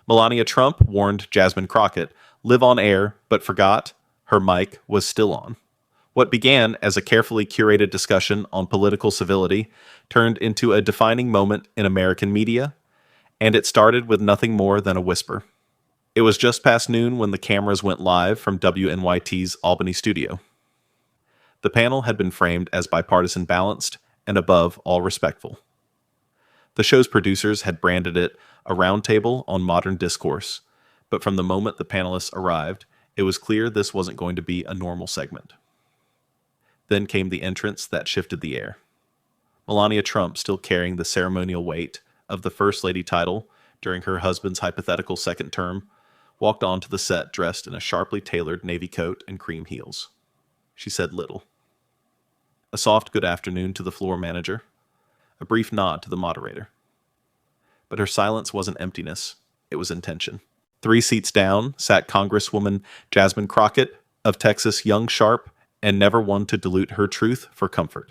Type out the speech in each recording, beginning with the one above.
Melania Trump warned Jasmine Crockett, live on air, but forgot her mic was still on. What began as a carefully curated discussion on political civility turned into a defining moment in American media, and it started with nothing more than a whisper. It was just past noon when the cameras went live from WNYT's Albany studio. The panel had been framed as bipartisan balanced and above all respectful. The show's producers had branded it a roundtable on modern discourse, but from the moment the panelists arrived, it was clear this wasn't going to be a normal segment. Then came the entrance that shifted the air. Melania Trump, still carrying the ceremonial weight of the First Lady title during her husband's hypothetical second term, walked onto the set dressed in a sharply tailored navy coat and cream heels. She said little. A soft good afternoon to the floor manager, a brief nod to the moderator. But her silence wasn't emptiness, it was intention. 3 seats down sat Congresswoman Jasmine Crockett of Texas, young, sharp, and never one to dilute her truth for comfort.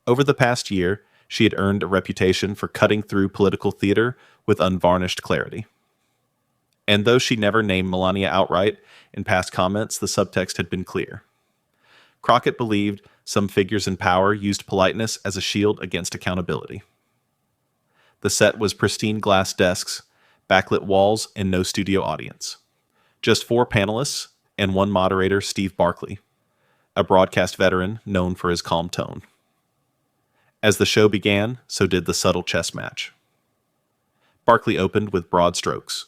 Over the past year, she had earned a reputation for cutting through political theater with unvarnished clarity. And though she never named Melania outright, in past comments the subtext had been clear. Crockett believed some figures in power used politeness as a shield against accountability. The set was pristine glass desks, backlit walls, and no studio audience. Just 4 panelists and 1 moderator, Steve Barkley, a broadcast veteran known for his calm tone. As the show began, so did the subtle chess match. Barkley opened with broad strokes.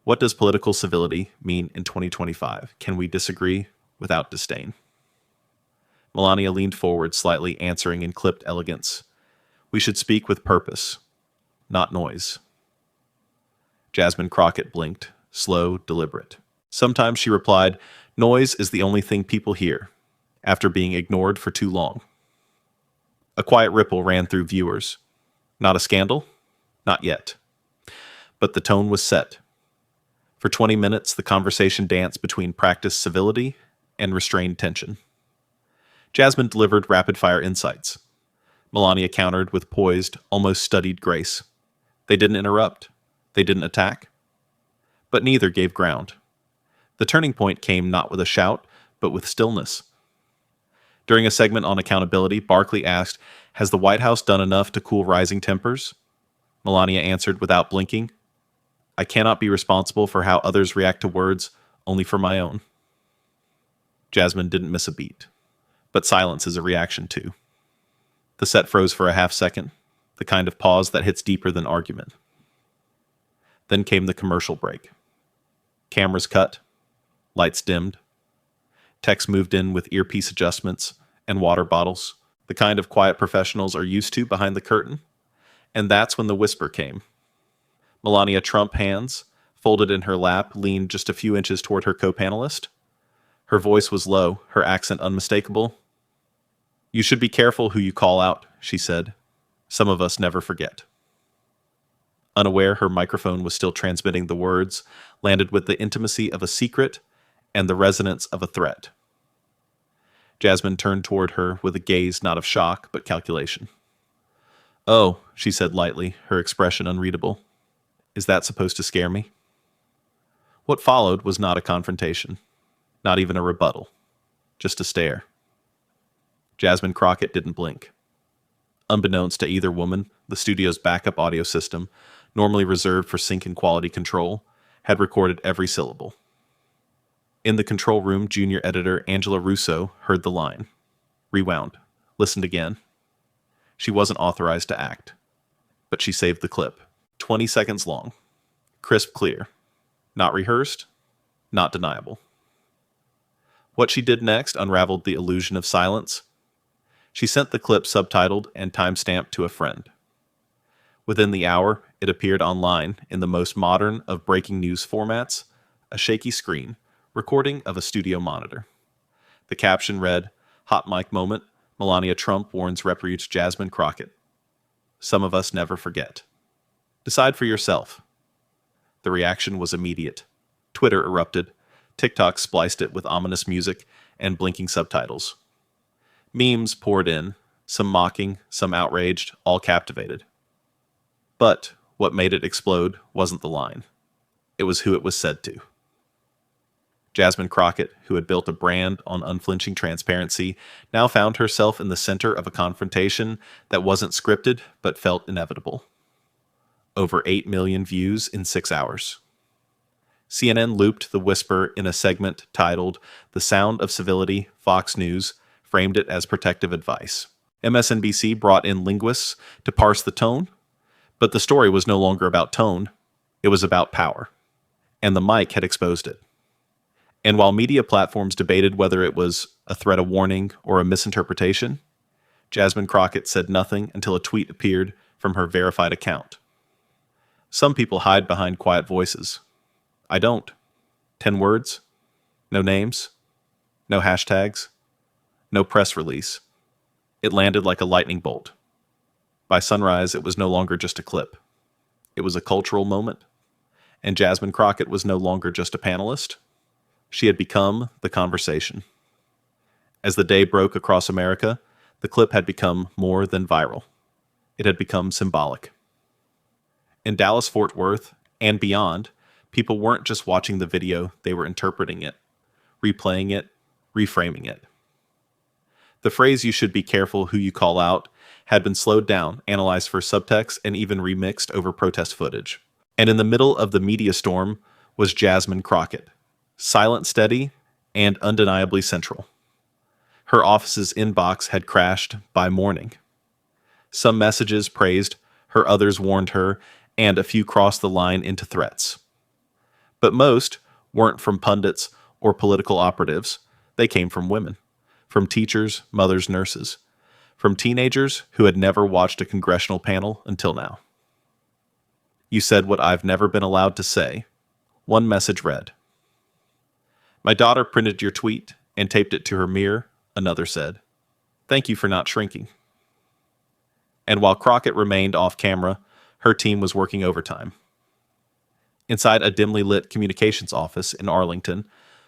What does political civility mean in 2025? Can we disagree without disdain? Melania leaned forward slightly, answering in clipped elegance. We should speak with purpose, not noise. Jasmine Crockett blinked, slow, deliberate. Sometimes she replied, noise is the only thing people hear, after being ignored for too long. A quiet ripple ran through viewers. Not a scandal? Not yet. But the tone was set. For 20 minutes, the conversation danced between practiced civility and restrained tension. Jasmine delivered rapid-fire insights. Melania countered with poised, almost studied grace. They didn't interrupt. They didn't attack. But neither gave ground. The turning point came not with a shout, but with stillness. During a segment on accountability, Barkley asked, has the White House done enough to cool rising tempers? Melania answered without blinking, I cannot be responsible for how others react to words, only for my own. Jasmine didn't miss a beat. But silence is a reaction too. The set froze for a half second, the kind of pause that hits deeper than argument. Then came the commercial break. Cameras cut, lights dimmed. Techs moved in with earpiece adjustments and water bottles, the kind of quiet professionals are used to behind the curtain. And that's when the whisper came. Melania Trump, hands folded in her lap, leaned just a few inches toward her co-panelist. Her voice was low, her accent unmistakable. You should be careful who you call out, she said. Some of us never forget. Unaware her microphone was still transmitting the words, landed with the intimacy of a secret and the resonance of a threat. Jasmine turned toward her with a gaze not of shock, but calculation. Oh, she said lightly, her expression unreadable. Is that supposed to scare me? What followed was not a confrontation. Not even a rebuttal. Just a stare. Jasmine Crockett didn't blink. Unbeknownst to either woman, the studio's backup audio system, normally reserved for sync and quality control, had recorded every syllable. In the control room, junior editor Angela Russo heard the line. Rewound. Listened again. She wasn't authorized to act. But she saved the clip. 20 seconds long. Crisp, clear. Not rehearsed. Not deniable. What she did next unraveled the illusion of silence. She sent the clip subtitled and time-stamped to a friend. Within the hour, it appeared online in the most modern of breaking news formats, a shaky screen, recording of a studio monitor. The caption read, Hot mic moment, Melania Trump warns Representative Jasmine Crockett. Some of us never forget. Decide for yourself. The reaction was immediate. Twitter erupted. TikTok spliced it with ominous music and blinking subtitles. Memes poured in, some mocking, some outraged, all captivated. But what made it explode wasn't the line. It was who it was said to. Jasmine Crockett, who had built a brand on unflinching transparency, now found herself in the center of a confrontation that wasn't scripted but felt inevitable. Over 8 million views in 6 hours. CNN looped the whisper in a segment titled "The Sound of Civility." Fox News framed it as protective advice. MSNBC brought in linguists to parse the tone, but the story was no longer about tone, it was about power. And the mic had exposed it. And while media platforms debated whether it was a threat of warning or a misinterpretation, Jasmine Crockett said nothing until a tweet appeared from her verified account. Some people hide behind quiet voices. I don't. 10 words, no names, no hashtags, no press release. It landed like a lightning bolt. By sunrise, it was no longer just a clip. It was a cultural moment, and Jasmine Crockett was no longer just a panelist. She had become the conversation. As the day broke across America, the clip had become more than viral. It had become symbolic. In Dallas-Fort Worth and beyond, people weren't just watching the video, they were interpreting it, replaying it, reframing it. The phrase "you should be careful who you call out" had been slowed down, analyzed for subtext, and even remixed over protest footage. And in the middle of the media storm was Jasmine Crockett, silent, steady, and undeniably central. Her office's inbox had crashed by morning. Some messages praised her, others warned her, and a few crossed the line into threats. But most weren't from pundits or political operatives. They came from women, from teachers, mothers, nurses, from teenagers who had never watched a congressional panel until now. "You said what I've never been allowed to say," one message read. "My daughter printed your tweet and taped it to her mirror," another said. "Thank you for not shrinking." And while Crockett remained off camera, her team was working overtime. Inside a dimly lit communications office in Arlington,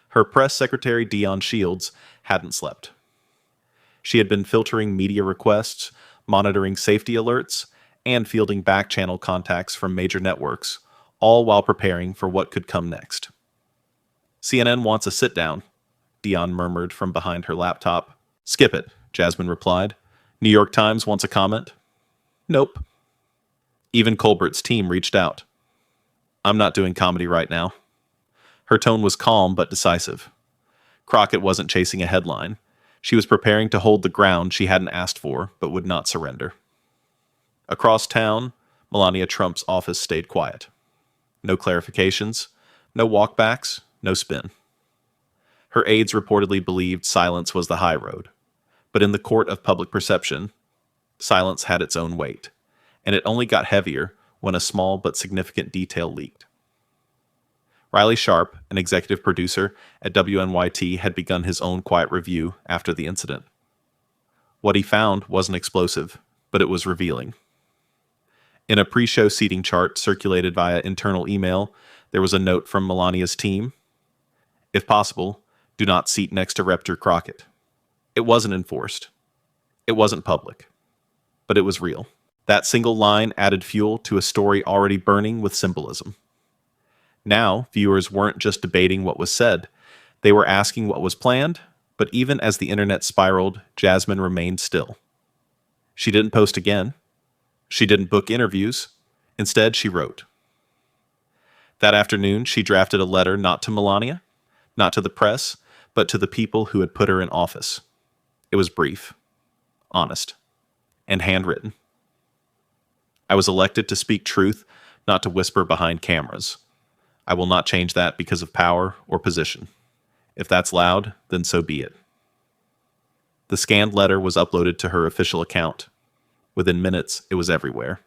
her press secretary Dion Shields hadn't slept. She had been filtering media requests, monitoring safety alerts, and fielding back-channel contacts from major networks, all while preparing for what could come next. "CNN wants a sit-down," Dion murmured from behind her laptop. "Skip it," Jasmine replied. "New York Times wants a comment." "Nope." Even Colbert's team reached out. "I'm not doing comedy right now." Her tone was calm but decisive. Crockett wasn't chasing a headline. She was preparing to hold the ground she hadn't asked for but would not surrender. Across town, Melania Trump's office stayed quiet. No clarifications, no walkbacks, no spin. Her aides reportedly believed silence was the high road. But in the court of public perception, silence had its own weight, and it only got heavier when a small but significant detail leaked. Riley Sharp, an executive producer at WNYT, had begun his own quiet review after the incident. What he found wasn't explosive, but it was revealing. In a pre-show seating chart circulated via internal email, there was a note from Melania's team: "If possible, do not seat next to Rep. Crockett." It wasn't enforced. It wasn't public. But it was real. That single line added fuel to a story already burning with symbolism. Now, viewers weren't just debating what was said. They were asking what was planned, but even as the internet spiraled, Jasmine remained still. She didn't post again. She didn't book interviews. Instead, she wrote. That afternoon, she drafted a letter not to Melania, not to the press, but to the people who had put her in office. It was brief, honest, and handwritten. "I was elected to speak truth, not to whisper behind cameras. I will not change that because of power or position. If that's loud, then so be it." The scanned letter was uploaded to her official account. Within minutes, it was everywhere.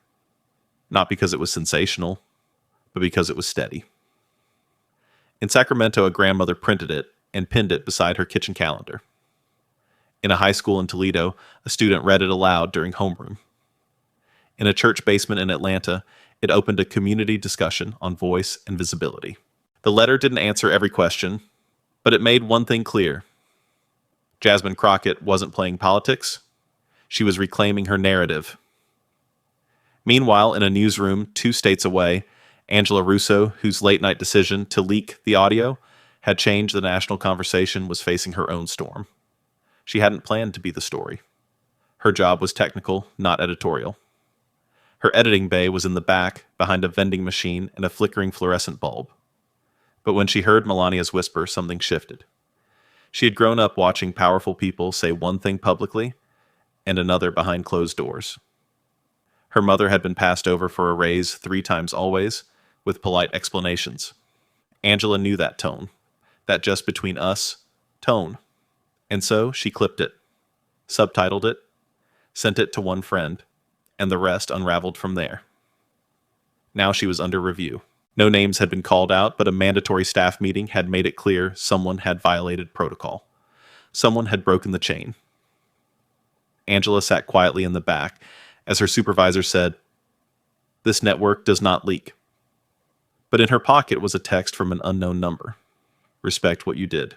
Not because it was sensational, but because it was steady. In Sacramento, a grandmother printed it and pinned it beside her kitchen calendar. In a high school in Toledo, a student read it aloud during homeroom. In a church basement in Atlanta, it opened a community discussion on voice and visibility. The letter didn't answer every question, but it made one thing clear. Jasmine Crockett wasn't playing politics. She was reclaiming her narrative. Meanwhile, in a newsroom 2 states away, Angela Russo, whose late-night decision to leak the audio had changed the national conversation, was facing her own storm. She hadn't planned to be the story. Her job was technical, not editorial. Her editing bay was in the back, behind a vending machine and a flickering fluorescent bulb. But when she heard Melania's whisper, something shifted. She had grown up watching powerful people say one thing publicly and another behind closed doors. Her mother had been passed over for a raise 3 times always, with polite explanations. Angela knew that tone, that just between us tone. And so she clipped it, subtitled it, sent it to one friend, and the rest unraveled from there. Now she was under review. No names had been called out, but a mandatory staff meeting had made it clear someone had violated protocol. Someone had broken the chain. Angela sat quietly in the back as her supervisor said, "This network does not leak." But in her pocket was a text from an unknown number. "Respect what you did.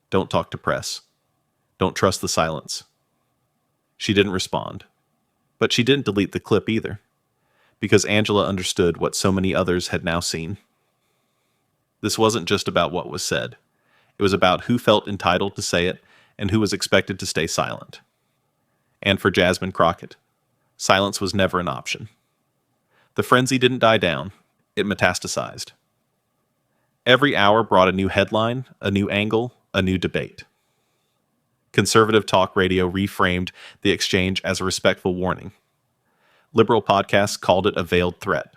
Don't talk to press. Don't trust the silence." She didn't respond. But she didn't delete the clip either, because Angela understood what so many others had now seen. This wasn't just about what was said. It was about who felt entitled to say it and who was expected to stay silent. And for Jasmine Crockett, silence was never an option. The frenzy didn't die down. It metastasized. Every hour brought a new headline, a new angle, a new debate. Conservative talk radio reframed the exchange as a respectful warning. Liberal podcasts called it a veiled threat.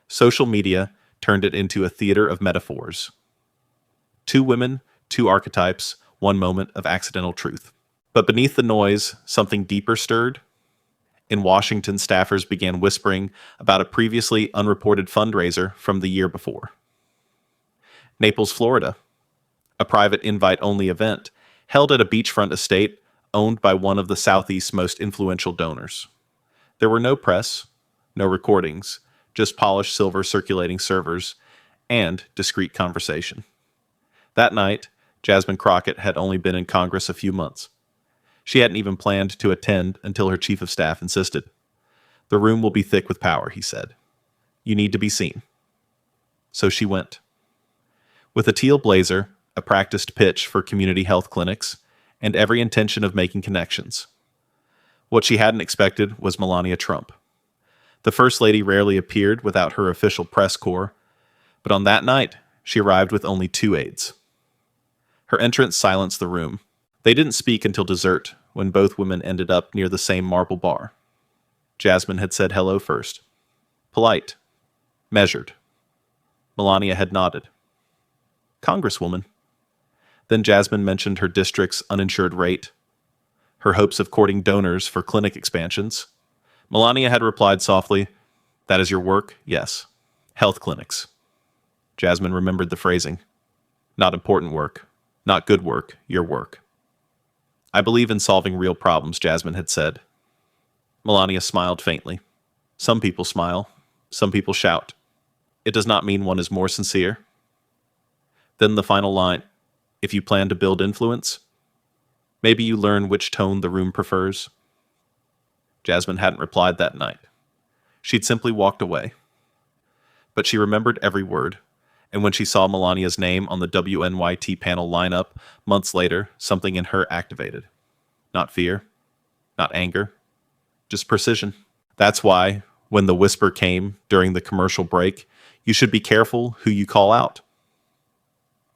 Social media turned it into a theater of metaphors. 2 women, 2 archetypes, 1 moment of accidental truth. But beneath the noise, something deeper stirred. In Washington, staffers began whispering about a previously unreported fundraiser from the year before. Naples, Florida, a private invite-only event held at a beachfront estate owned by one of the Southeast's most influential donors. There were no press, no recordings, just polished silver circulating servers, and discreet conversation. That night, Jasmine Crockett had only been in Congress a few months. She hadn't even planned to attend until her chief of staff insisted. "The room will be thick with power," he said. "You need to be seen." So she went. With a teal blazer, a practiced pitch for community health clinics, and every intention of making connections. What she hadn't expected was Melania Trump. The First Lady rarely appeared without her official press corps, but on that night, she arrived with only 2 aides. Her entrance silenced the room. They didn't speak until dessert, when both women ended up near the same marble bar. Jasmine had said hello first. Polite. Measured. Melania had nodded. "Congresswoman." Then Jasmine mentioned her district's uninsured rate, her hopes of courting donors for clinic expansions. Melania had replied softly, "That is your work, yes. Health clinics." Jasmine remembered the phrasing. "Not important work. Not good work. Your work." "I believe in solving real problems," Jasmine had said. Melania smiled faintly. Some people smile. Some people shout. It does not mean one is more sincere. Then the final line, "If you plan to build influence, maybe you learn which tone the room prefers." Jasmine hadn't replied that night. She'd simply walked away. But she remembered every word, and when she saw Melania's name on the WNYT panel lineup months later, something in her activated. Not fear, not anger, just precision. That's why, when the whisper came during the commercial break, "You should be careful who you call out."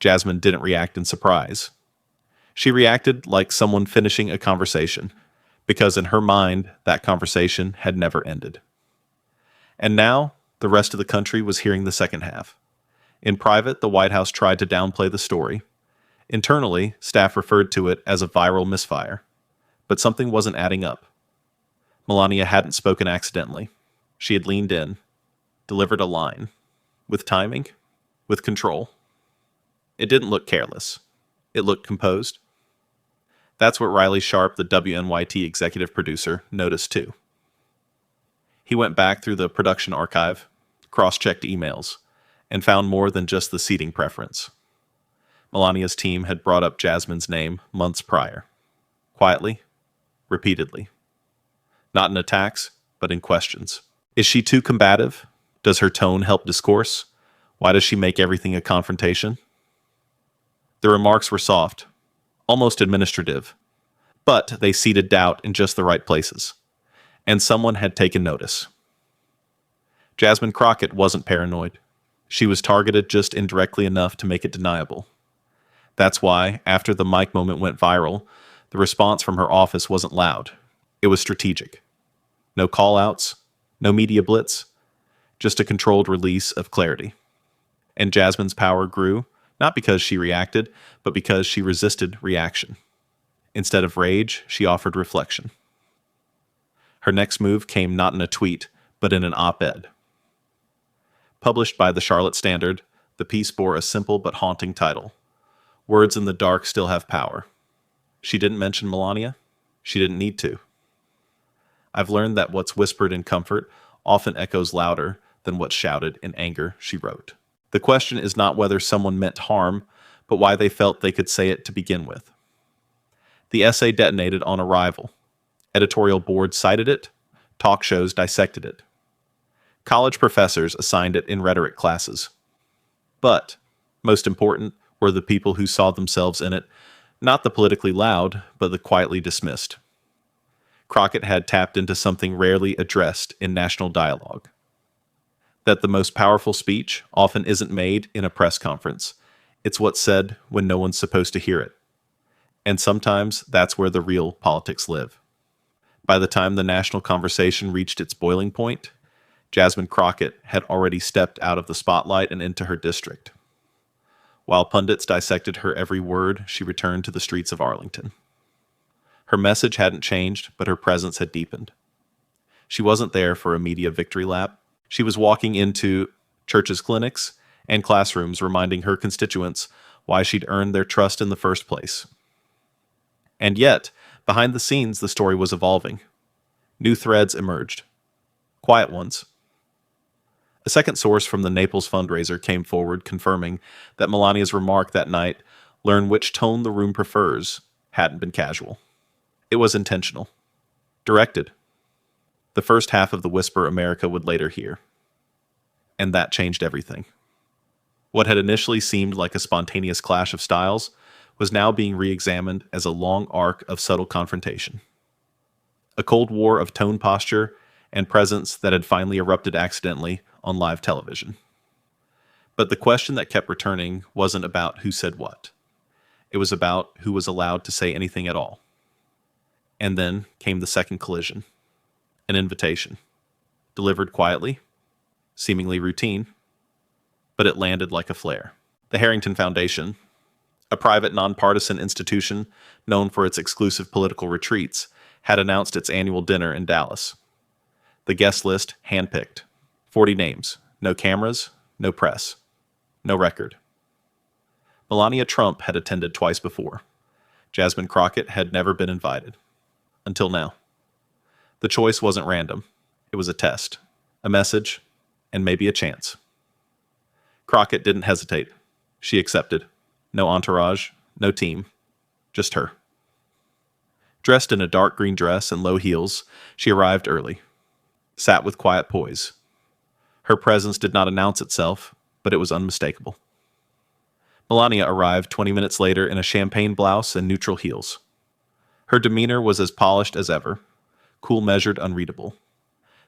Jasmine didn't react in surprise. She reacted like someone finishing a conversation, because in her mind, that conversation had never ended. And now, the rest of the country was hearing the second half. In private, the White House tried to downplay the story. Internally, staff referred to it as a viral misfire. But something wasn't adding up. Melania hadn't spoken accidentally. She had leaned in, delivered a line. With timing, with control. It didn't look careless. It looked composed. That's what Riley Sharp, the WNYT executive producer, noticed too. He went back through the production archive, cross-checked emails, and found more than just the seating preference. Melania's team had brought up Jasmine's name months prior. Quietly, repeatedly. Not in attacks, but in questions. Is she too combative? Does her tone help discourse? Why does she make everything a confrontation? The remarks were soft, almost administrative, but they seeded doubt in just the right places. And someone had taken notice. Jasmine Crockett wasn't paranoid. She was targeted just indirectly enough to make it deniable. That's why, after the mic moment went viral, the response from her office wasn't loud. It was strategic. No call-outs, no media blitz, just a controlled release of clarity. And Jasmine's power grew, not because she reacted, but because she resisted reaction. Instead of rage, she offered reflection. Her next move came not in a tweet, but in an op-ed. Published by the Charlotte Standard, the piece bore a simple but haunting title. Words in the dark still have power. She didn't mention Melania. She didn't need to. I've learned that what's whispered in comfort often echoes louder than what's shouted in anger, she wrote. The question is not whether someone meant harm, but why they felt they could say it to begin with. The essay detonated on arrival. Editorial boards cited it. Talk shows dissected it. College professors assigned it in rhetoric classes. But, most important, were the people who saw themselves in it, not the politically loud, but the quietly dismissed. Crockett had tapped into something rarely addressed in national dialogue. That the most powerful speech often isn't made in a press conference. It's what's said when no one's supposed to hear it. And sometimes that's where the real politics live. By the time the national conversation reached its boiling point, Jasmine Crockett had already stepped out of the spotlight and into her district. While pundits dissected her every word, she returned to the streets of Arlington. Her message hadn't changed, but her presence had deepened. She wasn't there for a media victory lap. She was walking into churches' clinics and classrooms, reminding her constituents why she'd earned their trust in the first place. And yet, behind the scenes, the story was evolving. New threads emerged. Quiet ones. A second source from the Naples fundraiser came forward, confirming that Melania's remark that night, "Learn which tone the room prefers," hadn't been casual. It was intentional. Directed. The first half of the whisper America would later hear. And that changed everything. What had initially seemed like a spontaneous clash of styles was now being re-examined as a long arc of subtle confrontation. A cold war of tone posture and presence that had finally erupted accidentally on live television. But the question that kept returning wasn't about who said what. It was about who was allowed to say anything at all. And then came the second collision. An invitation. Delivered quietly, seemingly routine, but it landed like a flare. The Harrington Foundation, a private nonpartisan institution known for its exclusive political retreats, had announced its annual dinner in Dallas. The guest list handpicked. 40 names. No cameras, no press, no record. Melania Trump had attended twice before. Jasmine Crockett had never been invited. Until now. The choice wasn't random. It was a test, a message, and maybe a chance. Crockett didn't hesitate. She accepted. No entourage, no team, just her. Dressed in a dark green dress and low heels, she arrived early. Sat with quiet poise. Her presence did not announce itself, but it was unmistakable. Melania arrived 20 minutes later in a champagne blouse and neutral heels. Her demeanor was as polished as ever, cool, measured, unreadable.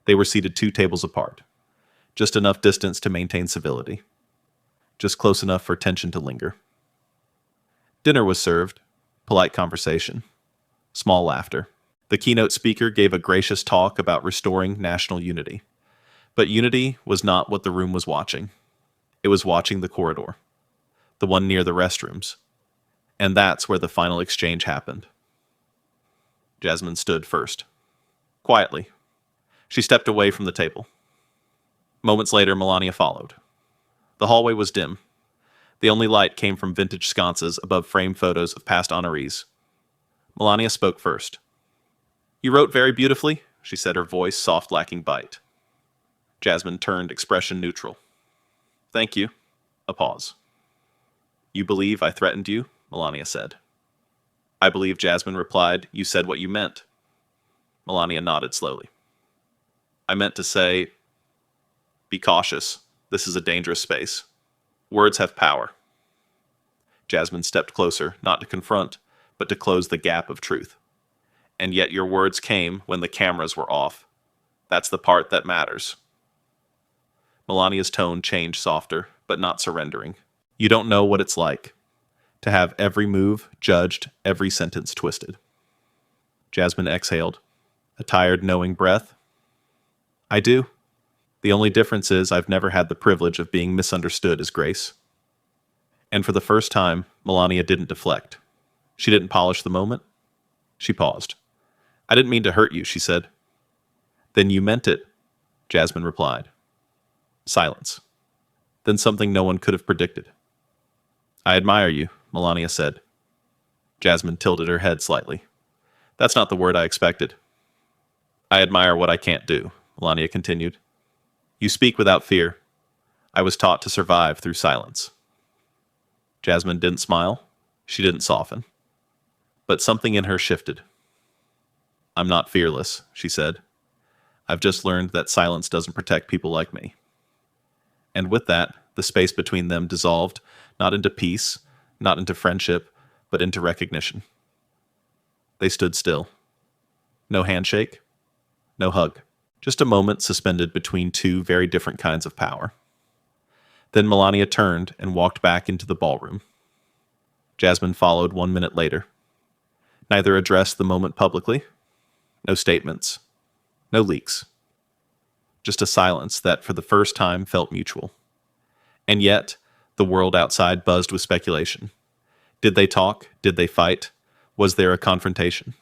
They were seated 2 tables apart, just enough distance to maintain civility, just close enough for tension to linger. Dinner was served, polite conversation, small laughter. The keynote speaker gave a gracious talk about restoring national unity. But unity was not what the room was watching. It was watching the corridor, the one near the restrooms. And that's where the final exchange happened. Jasmine stood first. Quietly. She stepped away from the table. Moments later, Melania followed. The hallway was dim. The only light came from vintage sconces above framed photos of past honorees. Melania spoke first. "You wrote very beautifully," she said, her voice soft, lacking bite. Jasmine turned, expression neutral. "Thank you." A pause. "You believe I threatened you?" Melania said. "I believe," Jasmine replied, "you said what you meant." Melania nodded slowly. I meant to say, be cautious. This is a dangerous space. Words have power. Jasmine stepped closer, not to confront, but to close the gap of truth. And yet your words came when the cameras were off. That's the part that matters. Melania's tone changed softer, but not surrendering. You don't know what it's like to have every move judged, every sentence twisted. Jasmine exhaled, a tired, knowing breath. I do. The only difference is I've never had the privilege of being misunderstood as Grace. And for the first time, Melania didn't deflect. She didn't polish the moment. She paused. I didn't mean to hurt you, she said. Then you meant it, Jasmine replied. Silence. Then something no one could have predicted. I admire you, Melania said. Jasmine tilted her head slightly. That's not the word I expected. I admire what I can't do, Melania continued. You speak without fear. I was taught to survive through silence. Jasmine didn't smile. She didn't soften. But something in her shifted. I'm not fearless, she said. I've just learned that silence doesn't protect people like me. And with that, the space between them dissolved, not into peace, not into friendship, but into recognition. They stood still. No handshake, no hug. Just a moment suspended between two very different kinds of power. Then Melania turned and walked back into the ballroom. Jasmine followed 1 minute later. Neither addressed the moment publicly. No statements. No leaks. Just a silence that for the first time felt mutual. And yet, the world outside buzzed with speculation. Did they talk? Did they fight? Was there a confrontation?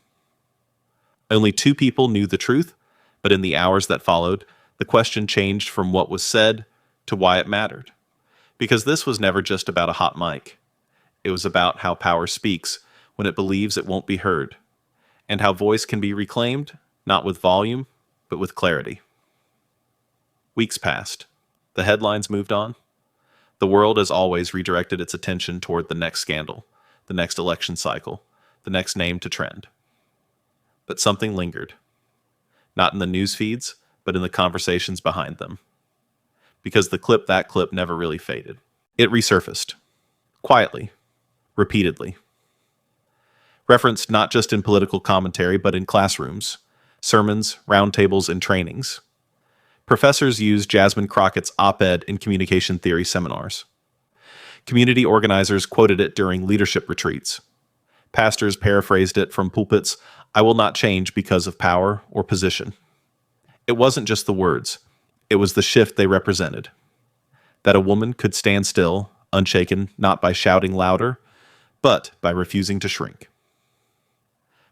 Only 2 people knew the truth, but in the hours that followed, the question changed from what was said to why it mattered. Because this was never just about a hot mic. It was about how power speaks when it believes it won't be heard, and how voice can be reclaimed, not with volume, but with clarity. Weeks passed. The headlines moved on. The world, as always, redirected its attention toward the next scandal, the next election cycle, the next name to trend. But something lingered. Not in the news feeds, but in the conversations behind them. Because that clip never really faded. It resurfaced. Quietly. Repeatedly. Referenced not just in political commentary, but in classrooms, sermons, roundtables, and trainings. Professors used Jasmine Crockett's op-ed in communication theory seminars. Community organizers quoted it during leadership retreats. Pastors paraphrased it from pulpits, I will not change because of power or position. It wasn't just the words. It was the shift they represented. That a woman could stand still, unshaken, not by shouting louder, but by refusing to shrink.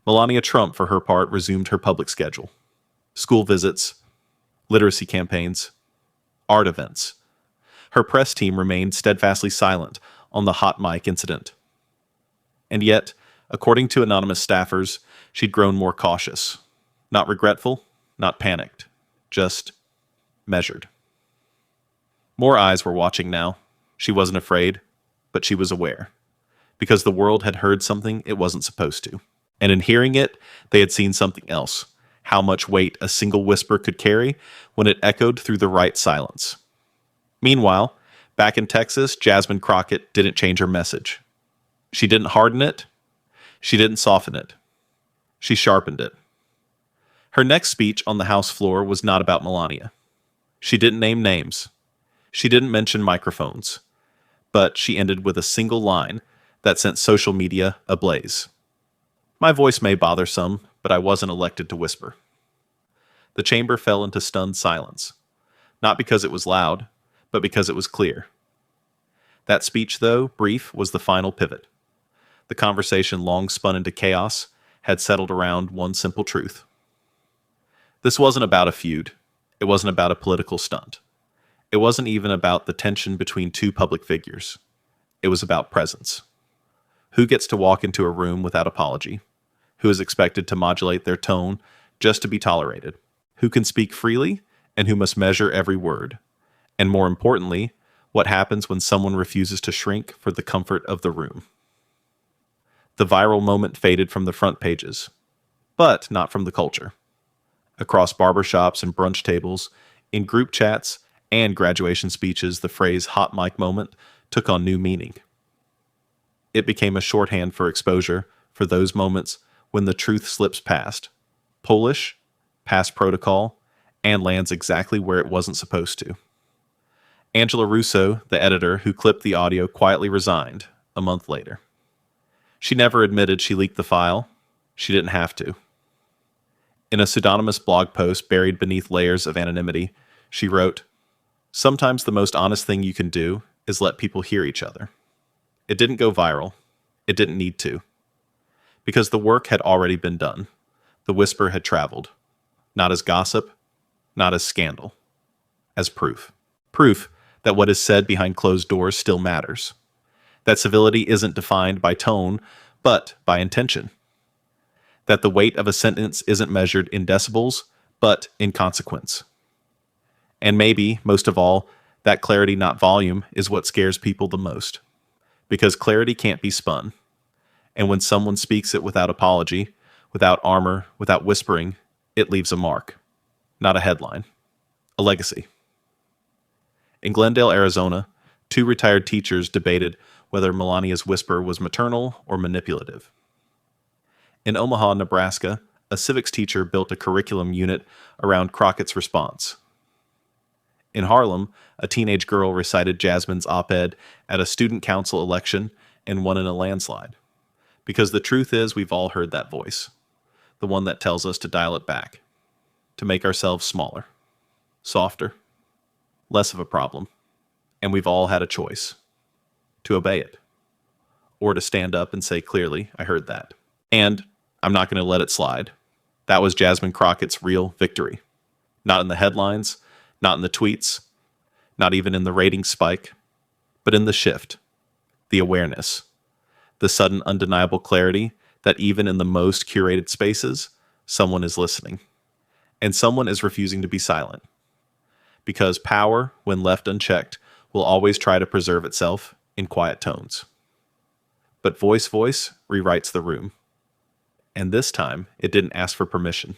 Melania Trump, for her part, resumed her public schedule. School visits, literacy campaigns, art events. Her press team remained steadfastly silent on the hot mic incident. And yet, according to anonymous staffers, she'd grown more cautious. Not regretful, not panicked, just measured. More eyes were watching now. She wasn't afraid, but she was aware. Because the world had heard something it wasn't supposed to. And in hearing it, they had seen something else. How much weight a single whisper could carry when it echoed through the right silence. Meanwhile, back in Texas, Jasmine Crockett didn't change her message. She didn't harden it. She didn't soften it. She sharpened it. Her next speech on the House floor was not about Melania. She didn't name names. She didn't mention microphones. But she ended with a single line that sent social media ablaze. My voice may bother some, but I wasn't elected to whisper. The chamber fell into stunned silence. Not because it was loud, but because it was clear. That speech, though brief, was the final pivot. The conversation, long spun into chaos, had settled around one simple truth. This wasn't about a feud. It wasn't about a political stunt. It wasn't even about the tension between 2 public figures. It was about presence. Who gets to walk into a room without apology? Who is expected to modulate their tone just to be tolerated? Who can speak freely and who must measure every word? And more importantly, what happens when someone refuses to shrink for the comfort of the room? The viral moment faded from the front pages, but not from the culture. Across barbershops and brunch tables, in group chats, and graduation speeches, the phrase hot mic moment took on new meaning. It became a shorthand for exposure for those moments when the truth slips past, Polish, past protocol, and lands exactly where it wasn't supposed to. Angela Russo, the editor who clipped the audio, quietly resigned a month later. She never admitted she leaked the file. She didn't have to. In a pseudonymous blog post buried beneath layers of anonymity, she wrote, "Sometimes the most honest thing you can do is let people hear each other." It didn't go viral. It didn't need to. Because the work had already been done. The whisper had traveled. Not as gossip, not as scandal. As proof. Proof that what is said behind closed doors still matters. That civility isn't defined by tone, but by intention. That the weight of a sentence isn't measured in decibels, but in consequence. And maybe, most of all, that clarity, not volume, is what scares people the most. Because clarity can't be spun. And when someone speaks it without apology, without armor, without whispering, it leaves a mark. Not a headline. A legacy. In Glendale, Arizona, 2 retired teachers debated whether Melania's whisper was maternal or manipulative. In Omaha, Nebraska, a civics teacher built a curriculum unit around Crockett's response. In Harlem, a teenage girl recited Jasmine's op-ed at a student council election and won in a landslide. Because the truth is, we've all heard that voice. The one that tells us to dial it back. To make ourselves smaller. Softer. Less of a problem. And we've all had a choice. To obey it. Or to stand up and say clearly, I heard that. And I'm not going to let it slide. That was Jasmine Crockett's real victory. Not in the headlines, not in the tweets, not even in the ratings spike, but in the shift, the awareness, the sudden undeniable clarity that even in the most curated spaces, someone is listening, and someone is refusing to be silent. Because power, when left unchecked, will always try to preserve itself in quiet tones. But voice rewrites the room. And this time, it didn't ask for permission.